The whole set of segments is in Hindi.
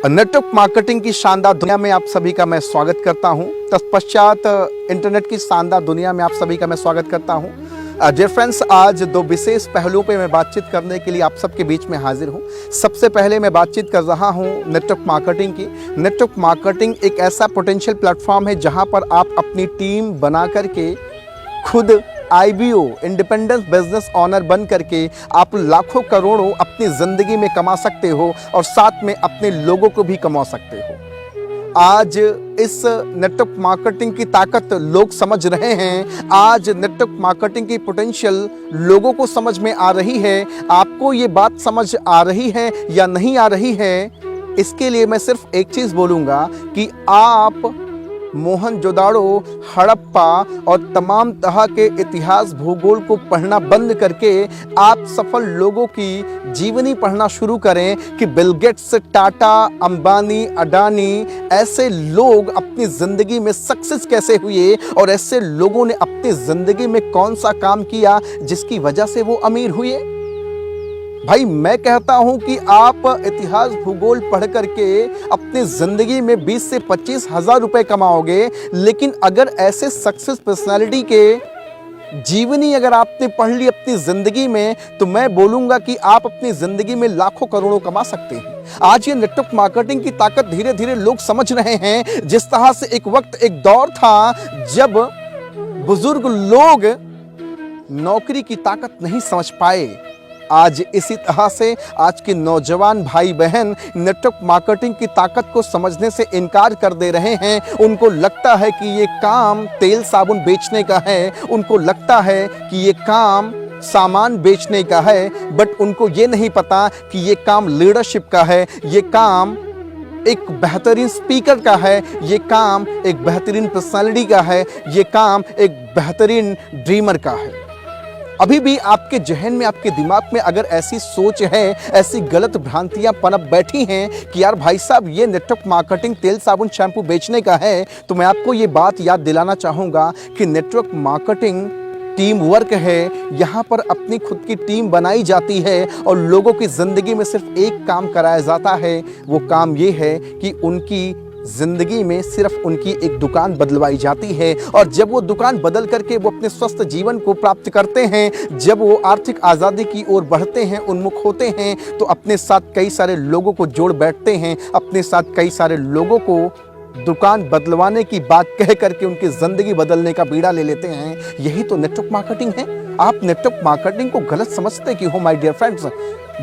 नेटवर्क मार्केटिंग की शानदार दुनिया में आप सभी का मैं स्वागत करता हूं। तत्पश्चात इंटरनेट की शानदार दुनिया में आप सभी का मैं स्वागत करता हूं। डियर फ्रेंड्स, आज दो विशेष पहलुओं पे मैं बातचीत करने के लिए आप सबके बीच में हाजिर हूं। सबसे पहले मैं बातचीत कर रहा हूं नेटवर्क मार्केटिंग की। नेटवर्क मार्केटिंग एक ऐसा पोटेंशियल प्लेटफॉर्म है जहां पर आप अपनी टीम बना करके खुद IBO इंडिपेंडेंट बिजनेस ऑनर बन करके आप लाखों करोड़ों अपनी ज़िंदगी में कमा सकते हो और साथ में अपने लोगों को भी कमा सकते हो। आज इस नेटवर्क मार्केटिंग की ताकत लोग समझ रहे हैं। आज नेटवर्क मार्केटिंग की पोटेंशियल लोगों को समझ में आ रही है। आपको ये बात समझ आ रही है या नहीं आ रही है, इसके लिए मैं सिर्फ एक चीज़ बोलूँगा कि आप मोहनजोदाड़ो, हड़प्पा और तमाम तरह के इतिहास भूगोल को पढ़ना बंद करके आप सफल लोगों की जीवनी पढ़ना शुरू करें कि बिल गेट्स, टाटा, अंबानी, अडानी ऐसे लोग अपनी ज़िंदगी में सक्सेस कैसे हुए और ऐसे लोगों ने अपनी ज़िंदगी में कौन सा काम किया जिसकी वजह से वो अमीर हुए। भाई, मैं कहता हूं कि आप इतिहास भूगोल पढ़ करके अपनी जिंदगी में 20 से 25 हजार रुपए कमाओगे, लेकिन अगर ऐसे सक्सेस पर्सनालिटी के जीवनी अगर आपने पढ़ ली अपनी जिंदगी में, तो मैं बोलूंगा कि आप अपनी जिंदगी में लाखों करोड़ों कमा सकते हैं। आज ये नेटवर्क मार्केटिंग की ताकत धीरे धीरे लोग समझ रहे हैं। जिस तरह से एक वक्त, एक दौर था जब बुजुर्ग लोग नौकरी की ताकत नहीं समझ पाए, आज इसी तरह से आज के नौजवान भाई बहन नेटवर्क मार्केटिंग की ताकत को समझने से इनकार कर दे रहे हैं। उनको लगता है कि ये काम तेल साबुन बेचने का है, उनको लगता है कि ये काम सामान बेचने का है, बट उनको ये नहीं पता कि ये काम लीडरशिप का है, ये काम एक बेहतरीन स्पीकर का है, ये काम एक बेहतरीन पर्सनालिटी का है, ये काम एक बेहतरीन ड्रीमर का है। अभी भी आपके जहन में, आपके दिमाग में अगर ऐसी सोच है, ऐसी गलत भ्रांतियां पनप बैठी हैं कि यार भाई साहब ये नेटवर्क मार्केटिंग तेल साबुन शैम्पू बेचने का है, तो मैं आपको ये बात याद दिलाना चाहूँगा कि नेटवर्क मार्केटिंग टीम वर्क है। यहाँ पर अपनी खुद की टीम बनाई जाती है और लोगों की ज़िंदगी में सिर्फ एक काम कराया जाता है। वो काम ये है कि उनकी जिंदगी में सिर्फ उनकी एक दुकान बदलवाई जाती है, और जब वो दुकान बदल करके वो अपने स्वस्थ जीवन को प्राप्त करते हैं, जब वो आर्थिक आज़ादी की ओर बढ़ते हैं, उन्मुख होते हैं, तो अपने साथ कई सारे लोगों को जोड़ बैठते हैं, अपने साथ कई सारे लोगों को दुकान बदलवाने की बात कह करके उनकी ज़िंदगी बदलने का बीड़ा ले लेते हैं। यही तो नेटवर्क मार्केटिंग है। आप नेटवर्क मार्केटिंग को गलत समझते क्यों हो my dear friends?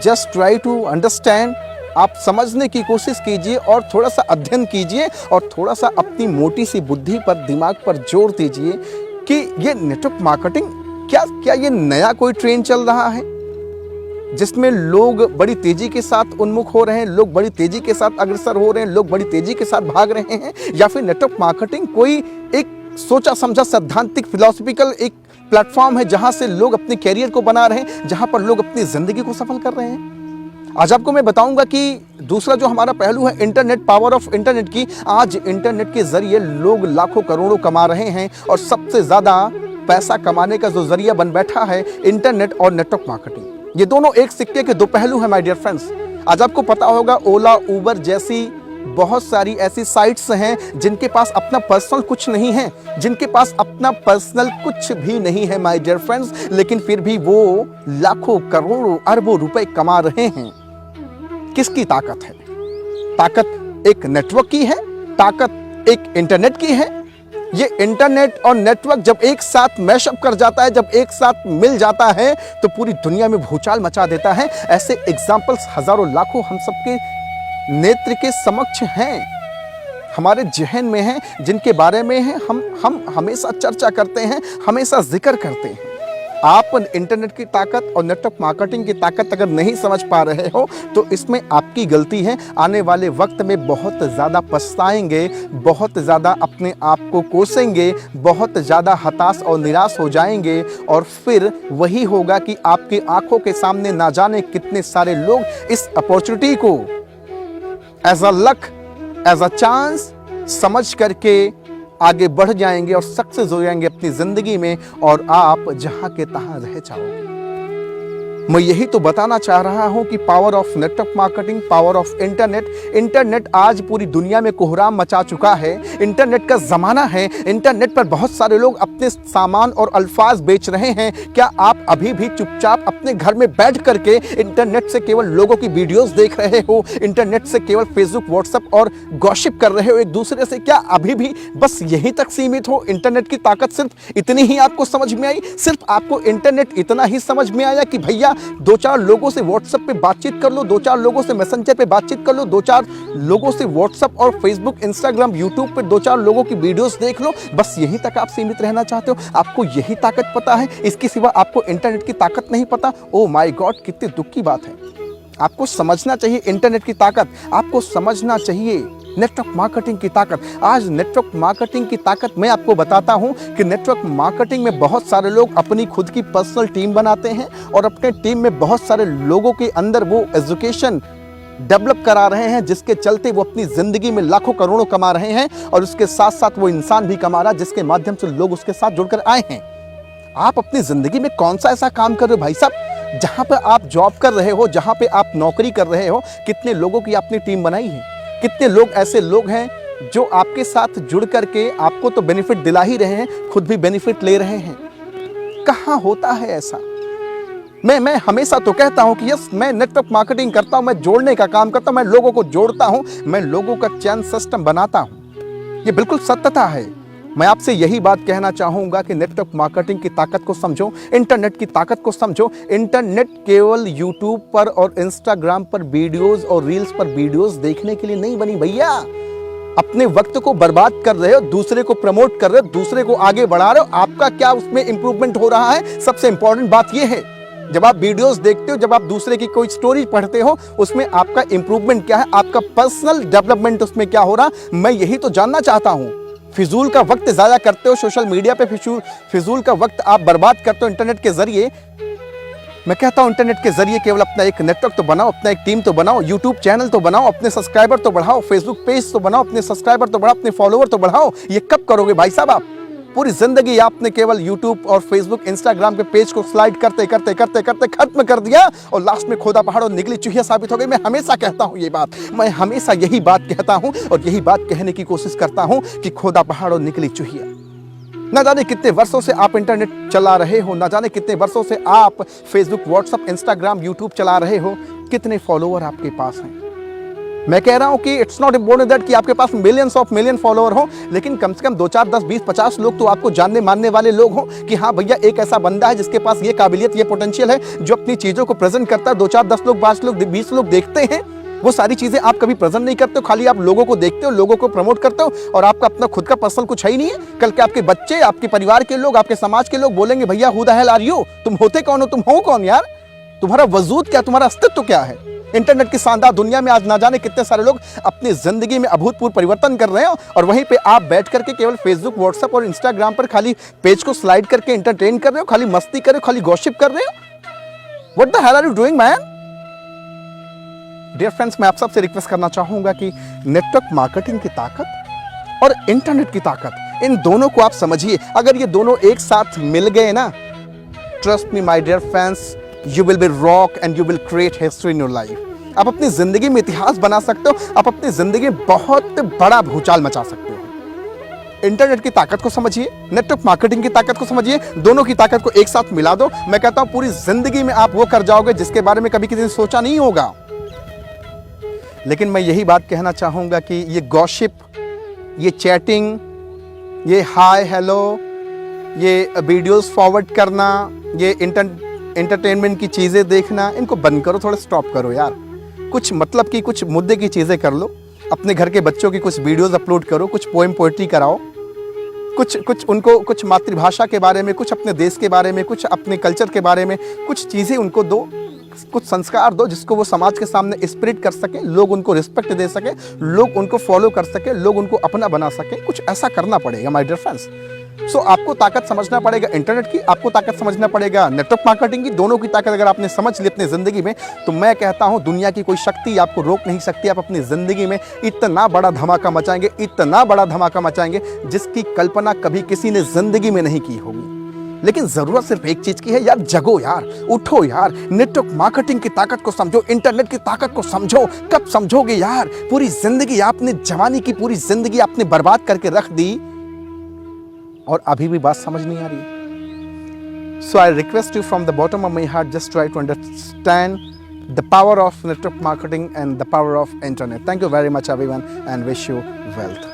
Just try to understand. आप समझने की कोशिश कीजिए और थोड़ा सा अध्ययन कीजिए और थोड़ा सा अपनी मोटी सी बुद्धि पर, दिमाग पर जोर दीजिए कि ये नेटवर्क मार्केटिंग क्या ये नया कोई ट्रेंड चल रहा है जिसमें लोग बड़ी तेजी के साथ उन्मुख हो रहे हैं, लोग बड़ी तेजी के साथ अग्रसर हो रहे हैं, लोग बड़ी तेजी के साथ भाग रहे हैं, या फिर नेटवर्क मार्केटिंग कोई एक सोचा समझा सैद्धांतिक फिलोसफिकल एक प्लेटफॉर्म है जहां से लोग अपने कैरियर को बना रहे हैं, जहां पर लोग अपनी जिंदगी को सफल कर रहे हैं। आज आपको मैं बताऊंगा कि दूसरा जो हमारा पहलू है इंटरनेट, पावर ऑफ इंटरनेट की। आज इंटरनेट के जरिए लोग लाखों करोड़ों कमा रहे हैं और सबसे ज़्यादा पैसा कमाने का जो जरिया बन बैठा है इंटरनेट और नेटवर्क मार्केटिंग। ये दोनों एक सिक्के के दो पहलू हैं माय डियर फ्रेंड्स। आज आपको पता होगा ओला, उबर जैसी बहुत सारी ऐसी साइट्स हैं जिनके पास अपना पर्सनल कुछ नहीं है, जिनके पास अपना पर्सनल कुछ भी नहीं है माय डियर फ्रेंड्स, लेकिन फिर भी वो लाखों करोड़ों अरबों रुपए कमा रहे हैं। किसकी ताकत है? ताकत एक नेटवर्क की है, ताकत एक इंटरनेट की है। ये इंटरनेट और नेटवर्क जब एक साथ मैशअप कर जाता है, जब एक साथ मिल जाता है, तो पूरी दुनिया में भूचाल मचा देता है। ऐसे एग्जाम्पल्स हजारों लाखों हम सबके नेत्र के समक्ष हैं, हमारे जहन में हैं, जिनके बारे में है हम हमेशा चर्चा करते हैं, हमेशा जिक्र करते हैं। आप इंटरनेट की ताकत और नेटवर्क मार्केटिंग की ताकत अगर नहीं समझ पा रहे हो तो इसमें आपकी गलती है। आने वाले वक्त में बहुत ज़्यादा पछताएंगे, बहुत ज़्यादा अपने आप को कोसेंगे, बहुत ज़्यादा हताश और निराश हो जाएंगे, और फिर वही होगा कि आपकी आंखों के सामने ना जाने कितने सारे लोग इस अपॉर्चुनिटी को as a luck, as a chance समझ करके आगे बढ़ जाएंगे और सक्सेस हो जाएंगे अपनी जिंदगी में, और आप जहां के तहां रह जाओगे। मैं यही तो बताना चाह रहा हूं कि power of network marketing, power of internet आज पूरी दुनिया में कोहराम मचा चुका है। इंटरनेट का जमाना है। इंटरनेट पर बहुत सारे लोग अपने सामान और अल्फाज बेच रहे हैं। क्या आप अभी भी चुपचाप अपने घर में बैठ करके इंटरनेट से केवल लोगों की वीडियोस देख रहे हो? इंटरनेट से केवल फेसबुक, व्हाट्सएप और गॉसिप कर रहे हो एक दूसरे से? क्या अभी भी बस यहीं तक सीमित हो? इंटरनेट की ताकत सिर्फ इतनी ही आपको समझ में आई? सिर्फ आपको इंटरनेट इतना ही समझ में आया कि भैया दो चार लोगों से व्हाट्सएप पे बातचीत कर लो, दो चार लोगों से मैसेंजर पे बातचीत कर लो, दो चार लोगों से व्हाट्सएप और फेसबुक, इंस्टाग्राम, यूट्यूब पे दो चार लोगों की वीडियोस देख लो, बस यहीं तक आप सीमित रहना चाहते हो? आपको यही ताकत पता है? इसके सिवा आपको इंटरनेट की ताकत नहीं पता? ओ माय गॉड, कितनी दुख की बात है। आपको समझना चाहिए इंटरनेट की ताकत, आपको समझना चाहिए नेटवर्क मार्केटिंग की ताकत। आज नेटवर्क मार्केटिंग की ताकत मैं आपको बताता हूं कि नेटवर्क मार्केटिंग में बहुत सारे लोग अपनी खुद की पर्सनल टीम बनाते हैं और अपने टीम में बहुत सारे लोगों के अंदर वो एजुकेशन डेवलप करा रहे हैं, जिसके चलते वो अपनी जिंदगी में लाखों करोड़ों कमा रहे हैं और उसके साथ साथ वो इंसान भी कमा रहा है जिसके माध्यम से लोग उसके साथ जुड़कर आए हैं। आप अपनी जिंदगी में कौन सा ऐसा काम कर रहे हो भाई साहब, जहां पर आप जॉब कर रहे हो, जहां पे आप नौकरी कर रहे हो, कितने लोगों की आपने टीम बनाई है? कितने लोग ऐसे लोग हैं जो आपके साथ जुड़ करके आपको तो बेनिफिट दिला ही रहे हैं, खुद भी बेनिफिट ले रहे हैं? कहां होता है ऐसा? मैं हमेशा तो कहता हूं कि यस, मैं नेटवर्क मार्केटिंग करता हूं, मैं जोड़ने का काम करता हूं, मैं लोगों को जोड़ता हूं, मैं लोगों का चैन सिस्टम बनाता हूं। ये बिल्कुल सत्यता है। मैं आपसे यही बात कहना चाहूंगा कि नेटवर्क मार्केटिंग की ताकत को समझो, इंटरनेट की ताकत को समझो। इंटरनेट केवल यूट्यूब पर और इंस्टाग्राम पर वीडियोस और रील्स पर वीडियोस देखने के लिए नहीं बनी भैया। अपने वक्त को बर्बाद कर रहे हो, दूसरे को प्रमोट कर रहे हो, दूसरे को आगे बढ़ा रहे हो, आपका क्या उसमें इंप्रूवमेंट हो रहा है? सबसे इंपॉर्टेंट बात यह है, जब आप वीडियोस देखते हो, जब आप दूसरे की कोई स्टोरी पढ़ते हो, उसमें आपका इंप्रूवमेंट क्या है? आपका पर्सनल डेवलपमेंट उसमें क्या हो रहा? मैं यही तो जानना चाहता हूं। फिजूल का वक्त ज़्यादा करते हो सोशल मीडिया पे, फिजूल का वक्त आप बर्बाद करते हो इंटरनेट के जरिए। मैं कहता हूं इंटरनेट के जरिए केवल अपना एक नेटवर्क तो बनाओ, अपना एक टीम तो बनाओ, यूट्यूब चैनल तो बनाओ, अपने सब्सक्राइबर तो बढ़ाओ, फेसबुक पेज तो बनाओ, अपने सब्सक्राइबर तो बढ़ाओ, अपने फॉलोअर तो बढ़ाओ। ये कब करोगे भाई साहब? आप पूरी जिंदगी आपने केवल यूट्यूब और फेसबुक, इंस्टाग्राम के पेज को स्लाइड करते करते करते करते खत्म कर दिया और लास्ट में खोदा पहाड़ और निकली चूहिया साबित हो गई। मैं हमेशा कहता हूं ये बात, मैं हमेशा यही बात कहता हूं और यही बात कहने की कोशिश करता हूं कि खोदा पहाड़ और निकली चूहिया। ना जाने कितने वर्षों से आप इंटरनेट चला रहे हो, ना जाने कितने वर्षों से आप फेसबुक, व्हाट्सएप, इंस्टाग्राम, यूट्यूब चला रहे हो, कितने फॉलोअर आपके पास हैं। मैं कह रहा हूं कि इट्स नॉट इम्पोर्टेंट दैट कि आपके पास मिलियन फॉलोअर हो, लेकिन कम से कम 2, 4, 10, 20, 50 लोग तो आपको जानने मानने वाले लोग हो कि हाँ भैया एक ऐसा बंदा है जिसके पास ये काबिलियत, ये पोटेंशियल है, जो अपनी चीजों को प्रेजेंट करता है। 2, 4, 10 लोग, 5 लोग, 20 लोग देखते हैं, वो सारी चीजें आप कभी प्रेजेंट नहीं करते हो, खाली आप लोगों को देखते हो, लोगों को प्रमोट करते हो और आपका अपना खुद का पर्सनल कुछ है ही नहीं है। कल के आपके बच्चे, आपके परिवार के लोग, आपके समाज के लोग बोलेंगे भैया who the hell are you, तुम होते कौन हो, तुम हो कौन यार, तुम्हारा वजूद क्या, तुम्हारा अस्तित्व क्या है। इंटरनेट की शानदार दुनिया में आज ना जाने कितने सारे लोग अपनी जिंदगी में अभूतपूर्व परिवर्तन कर रहे हो और वहीं पे आप बैठ करके केवल फेसबुक, व्हाट्सएप और इंस्टाग्राम पर खाली पेज को स्लाइड करके एंटरटेन कर रहे हो, खाली मस्ती कर रहे हो, खाली गॉसिप कर रहे हो। What the hell are you doing man? Dear friends, मैं आप सबसे रिक्वेस्ट करना चाहूंगा कि नेटवर्क मार्केटिंग की ताकत और इंटरनेट की ताकत, इन दोनों को आप समझिए। अगर ये दोनों एक साथ मिल गए ना, trust me my dear friends, you will be rock and you will create history in your life. आप अपनी जिंदगी में इतिहास बना सकते हो, आप अपनी जिंदगी में बहुत बड़ा भूचाल मचा सकते हो। इंटरनेट की ताकत को समझिए, नेटवर्क मार्केटिंग की ताकत को समझिए, दोनों की ताकत को एक साथ मिला दो। मैं कहता हूं पूरी जिंदगी में आप वो कर जाओगे जिसके बारे में कभी किसी ने सोचा नहीं होगा। लेकिन मैं यही बात कहना चाहूंगा कि ये गॉसिप, ये चैटिंग, ये हाय हेलो, ये वीडियोस फॉरवर्ड करना, ये एंटरटेनमेंट की चीज़ें देखना, इनको बंद करो, थोड़ा स्टॉप करो यार। कुछ मतलब की, कुछ मुद्दे की चीज़ें कर लो। अपने घर के बच्चों की कुछ वीडियोस अपलोड करो, कुछ पोएम पोएट्री कराओ, कुछ उनको कुछ मातृभाषा के बारे में, कुछ अपने देश के बारे में, कुछ अपने कल्चर के बारे में कुछ चीज़ें उनको दो, कुछ संस्कार दो जिसको वो समाज के सामने स्प्रेड कर सके, लोग उनको रिस्पेक्ट दे सके, लोग उनको फॉलो कर सके, लोग उनको अपना बना सके। कुछ ऐसा करना पड़ेगा माय डियर फ्रेंड्स। सो आपको ताकत समझना पड़ेगा इंटरनेट की, आपको ताकत समझना पड़ेगा नेटवर्क मार्केटिंग की। दोनों की ताकत अगर आपने समझ ली अपनी जिंदगी में, तो मैं कहता हूं दुनिया की कोई शक्ति आपको रोक नहीं सकती। आप अपनी जिंदगी में इतना बड़ा धमाका मचाएंगे, इतना बड़ा धमाका मचाएंगे जिसकी कल्पना कभी किसी ने जिंदगी में नहीं की होगी। लेकिन जरूरत सिर्फ एक चीज की है यार, जगो यार, उठो यार, नेटवर्क मार्केटिंग की ताकत को समझो, इंटरनेट की ताकत को समझो। कब समझोगे यार? पूरी जिंदगी आपने, जवानी की पूरी जिंदगी आपने बर्बाद करके रख दी और अभी भी बात समझ नहीं आ रही। So I request you from the bottom of my heart, just try to understand the power of network marketing and the power of internet. Thank you very much everyone and wish you wealth.